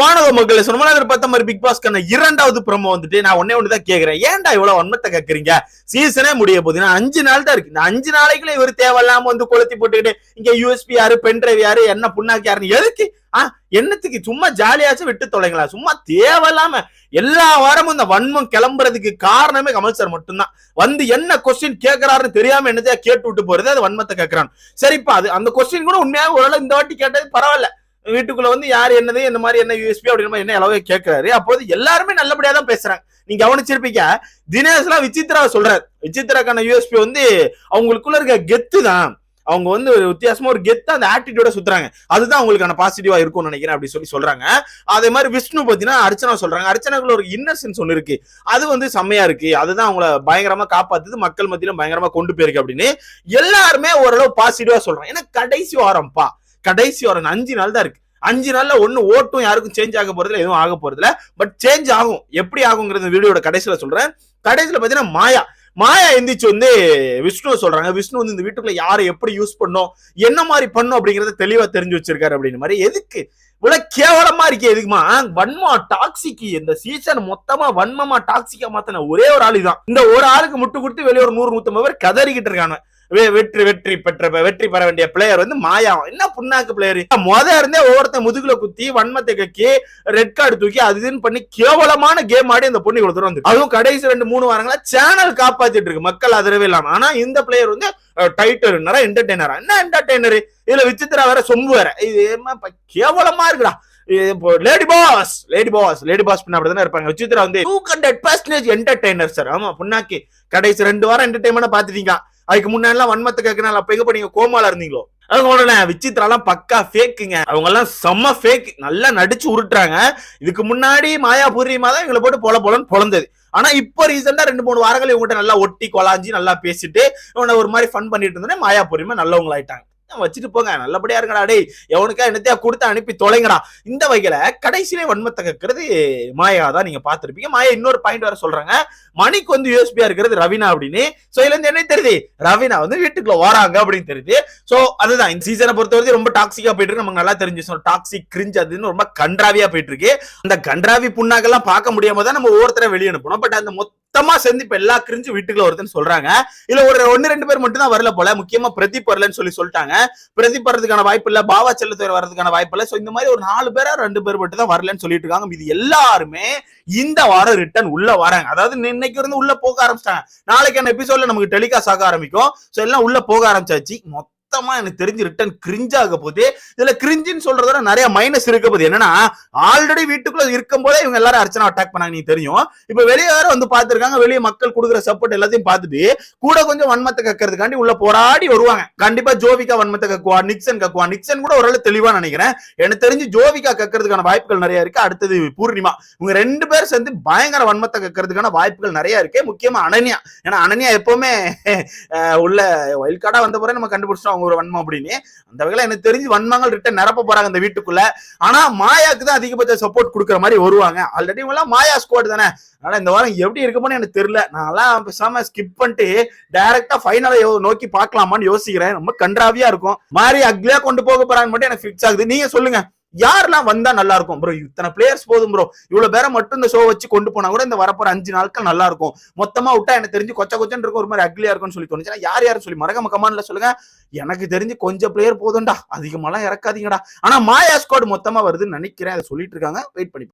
வானக மக்கள் சொன்ன பார்த்த மாதிரி பிக் பாஸ்க்கான இரண்டாவது ப்ரோமோ வந்துட்டு நான் ஒண்ணுதான் கேக்குறேன். ஏன்டா இவ்வளவு வன்மத்தை கேக்குறீங்க? சீசனே முடிய போகுது, 5 நாள் தான் இருக்கு. இந்த 5 நாளைக்குள்ள இவர் தேவையில்லாம வந்து கொளுத்தி போட்டுக்கிட்டு இங்க யூஎஸ்பி யாரு, பென்ட்ரைவ் யாரு, என்ன புண்ணாக்கு யாருன்னு எதுக்கு? என்னத்துக்கு? சும்மா ஜாலியாச்சும் விட்டு தொலைங்களா? சும்மா தேவையில்லாம எல்லா வாரமும் இந்த வன்மம் கிளம்புறதுக்கு காரணமே கமல் சார் மட்டும்தான். வந்து என்ன கொஸ்டின் கேட்கிறாருன்னு தெரியாம என்னதையா கேட்டு விட்டு போறது, அது வன்மத்தை கேட்கறான். சரிப்பா, அது அந்த கொஸ்டின் கூட உண்மையாக ஓரளவு இந்த வாட்டி கேட்டது பரவாயில்ல. வீட்டுக்குள்ள வந்து யாரு என்னது, இந்த மாதிரி என்ன யூஎஸ்பி அப்படின்னு என்ன அளவு கேட்கிறாரு. அப்போது எல்லாருமே நல்லபடியா தான் பேசுறாங்க. நீங்க கவனிச்சிருப்பீங்க, தினேஷ் எல்லாம் விசித்ரா சொல்றாரு. விசித்ராக்கான யூஎஸ்பி வந்து அவங்களுக்குள்ள இருக்க கெத்து தான். அவங்க வந்து ஒரு வித்தியாசமா ஒரு கெத்தா அந்த ஆட்டிடியூட சுத்துறாங்க. அதுதான் அவங்களுக்கான பாசிட்டிவா இருக்கும்னு நினைக்கிறேன் அப்படி சொல்றாங்க. அதே மாதிரி விஷ்ணு பாத்தீங்கன்னா அர்ச்சனா சொல்றாங்க. அர்ச்சனாக்குள்ள ஒரு இன்னசென்ஸ் ஒண்ணு இருக்கு, அது வந்து செம்மையா இருக்கு. அதுதான் அவங்கள பயங்கரமா காப்பாத்துது, மக்கள் மத்தியில பயங்கரமா கொண்டு போயிருக்கு அப்படின்னு எல்லாருமே ஓரளவு பாசிட்டிவா சொல்றாங்க. ஏன்னா கடைசி வாரம்ப்பா, கடைசி வாரம் 5 நாள் தான் இருக்கு. 5 நாள்ல ஒண்ணு ஓட்டும் யாருக்கும் சேஞ்ச் ஆக போறதுல, எதுவும் ஆக போறதுல. பட் சேஞ்ச் ஆகும். எப்படி ஆகுங்கிறது வீடியோட கடைசியில சொல்றேன். கடைசியில பாத்தீங்கன்னா மாயா எந்திரிச்சு வந்து விஷ்ணு சொல்றாங்க. விஷ்ணு வந்து இந்த வீட்டுக்குள்ள யாரை எப்படி யூஸ் பண்ணும், என்ன மாதிரி பண்ணும் அப்படிங்கறத தெளிவா தெரிஞ்சு வச்சிருக்காரு அப்படின்னு மாதிரி. எதுக்கு இவ்வளவு கேவலமா இருக்கே? எதுக்குமா? வன்மா டாக்ஸிக் இந்த சீசன் மொத்தமா வன்மமா டாக்ஸிக்கா மாத்தின ஒரே ஒரு ஆளு தான். இந்த ஒரு ஆளுக்கு முட்டு கொடுத்து வெளியே ஒரு 100-150 பேர் கதறிக்கிட்டு இருக்காங்க. வெற்றி பெற வேண்டிய பிளேயர் வந்து மாயா. என்ன புண்ணாக்கு பிளேயர்? இருந்தே ஒவ்வொருத்த முதுகுல குத்தி வன்மத்தை கக்கி ரெட் கார்டு தூக்கி அதுன்னு பண்ணி கேவலமான கேம் ஆடி அந்த பொண்ணு இவ்வளவு தூரம் வந்து, அதுவும் கடைசி 2-3 வாரங்களா சேனல் காப்பாத்திட்டு இருக்கு, மக்கள் ஆதரவே இல்லாம. ஆனா இந்த பிளேயர் வந்து டைட்டர் என்டர்டெய்னரா? என்ன என்டர்டெய்னர்? இதுல விசித்திரா வேற, சொம்பு வேற. இது கேவலமா இருக்குடா. லேடி பாஸ் அப்படிதான் இருப்பாங்க. விசித்திரா வந்து 200% என்டர்டெய்னர் சார். ஆமா புண்ணாக்கி. கடைசி 2 வாரம் என்டர்டெயின்மெண்ட் பாத்துட்டீங்க. அதுக்கு முன்னாடி வன்மத்தை கேட்கணும். அப்ப எங்க நீங்க கோமால இருந்தீங்களோ? விசித்ராலாம் பக்கா ஃபேக்குங்க. அவங்க எல்லாம் செம்ம ஃபேக், நல்லா நடிச்சு உருட்டுறாங்க. இதுக்கு முன்னாடி மாயா பூர்ணிமா தான் இவங்களை போட்டு பொலன்னு பொழந்தது. ஆனா இப்ப ரீசெண்டா 2-3 வாரங்கள் இவங்ககிட்ட நல்லா ஒட்டி கொலாஞ்சி நல்லா பேசிட்டு இவனை ஒரு மாதிரி ஃபன் பண்ணிட்டு இருந்தேன். மாயா பூர்ணிமா நல்லவங்களா ஆயிட்டாங்க. வச்சுட்டு போங்க, நல்லபடியா இருக்கடா. டேய் எவனுக்கா என்னத்தையா கொடுத்து அனுப்பி தொலைங்கடா. இந்த வகையில கடைசியிலே வன்மத்தை கேட்கறது மாயா தான். நீங்க பாத்துருப்பீங்க. மாயா இன்னொரு பாயிண்ட் வேற சொல்றாங்க, மணிக்கு வந்து யூஎஸ்பியா இருக்கிறது ரவீனா அப்படின்னு. சோ இதுல இருந்து என்ன தெரியுது? ரவீனா வந்து வீட்டுக்குள்ள வராங்க அப்படின்னு தெரியுது. சோ அதுதான் இந்த சீசனை பொறுத்தவரை ரொம்ப டாக்ஸிக்கா போயிட்டு இருக்கு. நமக்கு நல்லா தெரிஞ்சு டாக்ஸிக் கிரிஞ்ச் அதுன்னு ரொம்ப கன்றாவியா போயிட்டு இருக்கு. அந்த கன்றாவி புண்ணாக்கெல்லாம் பார்க்க முடியாம தான் நம்ம ஒவ்வொருத்தரை வெளியே அனுப்பணும். பட் அந்த மொத்தமா சேர்ந்து இப்ப எல்லா கிரிஞ்சு வீட்டுக்குள்ள வருதுன்னு சொல்றாங்க. இல்ல ஒரு 1-2 பேர் மட்டும் தான் வரல போல. முக்கியமா பிரதீப் வரலன்னு சொல்லிட்டாங்க. பிரதீப் வர்றதுக்கான வாய்ப்பு இல்ல, பாவா செல்லத்துறை வர்றதுக்கான வாய்ப்பு இல்ல. சோ இந்த மாதிரி ஒரு 4 பேரா 2 பேர் மட்டும் தான் வரலன்னு சொல்லிட்டு இருக்காங்க. இது எல்லாருமே இந்த வாரம் ரிட்டர்ன் உள்ள வராங்க. அதாவது இன்னைக்கு இருந்து உள்ள போக ஆரம்பிச்சிட்டாங்க. நாளைக்கான எபிசோட்ல நமக்கு டெலிகாஸ்ட் ஆக ஆரம்பிக்கும். சோ எல்லாம் உள்ள போக ஆரம்பிச்சாச்சு. மொத்தமா எனக்கு தெரிஞ்சு ரிட்டர்ன் கிரிஞ்ச் ஆக போகுது. இதுல கிரிஞ்சின்னு சொல்றதோட நிறைய மைனஸ் இருக்க போகுது. என்னன்னா ஆல்ரெடி வீட்டுக்குள்ள இருக்கும் போதே இவங்க எல்லாரும் அர்ச்சனா அட்டாக் பண்ணாங்க, நீ தெரியும். இப்ப வெளியே வேற வந்து பாத்துருக்காங்க. வெளியே மக்கள் கொடுக்குற சப்போர்ட் எல்லாத்தையும் பார்த்துட்டு கூட கொஞ்சம் வன்மத்தை கக்கிறதுக்காண்டி உள்ள போராடி வருவாங்க. கண்டிப்பா ஜோவிகா வன்மத்தை கக்குவா, நிக்சன் கக்குவா. நிக்சன் கூட ஓரளவு தெளிவா நினைக்கிறேன். எனக்கு தெரிஞ்சு ஜோவிகா கக்கிறதுக்கான வாய்ப்புகள் நிறைய இருக்கு. அடுத்தது பூர்ணிமா. இவங்க 2 பேர் சேர்ந்து பயங்கர வன்மத்தை கக்கிறதுக்கான வாய்ப்புகள் நிறைய இருக்கு. முக்கியமா அனன்யா. ஏன்னா அனன்யா எப்பவுமே உள்ள வைல்ட் கார்டா வந்த பிறகு நம்ம கண்டுபிடிச்சோம் ஒரு வன்மம் அப்படின்னு. அந்த வகையில எனக்கு தெரிஞ்சு வன்மங்கள் ரிட்டர்ன் நிரப்ப போறாங்க இந்த வீட்டுக்குள்ள. ஆனா மாயாக்கு தான் அதிகபட்ச சப்போர்ட் கொடுக்குற மாதிரி வருவாங்க. ஆல்ரெடி மாயா ஸ்குவாட் தானே. ஆனா இந்த வாரம் எப்படி இருக்கும்னு எனக்கு தெரியல. நான் பேசாம ஸ்கிப் பண்ணிட்டு டைரக்டா ஃபைனலை நோக்கி பார்க்கலாமான்னு யோசிக்கிறேன். ரொம்ப கன்றாவியா இருக்கும். மாதிரி அக்லியா கொண்டு போக போறான்னு மட்டும் எனக்கு ஃபிக்ஸ் ஆகுது. நீங்க சொல்லுங்க, யாரெல்லாம் வந்தா நல்லா இருக்கும் ப்ரோ? இத்தனை பிளேயர்ஸ் போதும் ப்ரோ. இவ்வளவு பேரை மட்டும் இந்த ஷோ வச்சு கொண்டு போனா கூட இந்த வரப்போற 5 நாட்கள் நல்லா இருக்கும். மொத்தமா விட்டா எனக்கு தெரிஞ்சு கொச்சன்னு இருக்கும், ஒரு மாதிரி அக்லியா இருக்கும்னு சொல்லி தோணுச்சுன்னா யாரும் சொல்லி மறக்காம கமெண்ட்ல சொல்லுங்க. எனக்கு தெரிஞ்சு கொஞ்சம் பிளேயர் போதும்டா, அதிகமாலாம் இறக்காதீங்கடா. ஆனா மாயா ஸ்குவாட் மொத்தமா வருதுன்னு நினைக்கிறேன். அதை சொல்லிட்டு இருக்காங்க. வெயிட் பண்ணி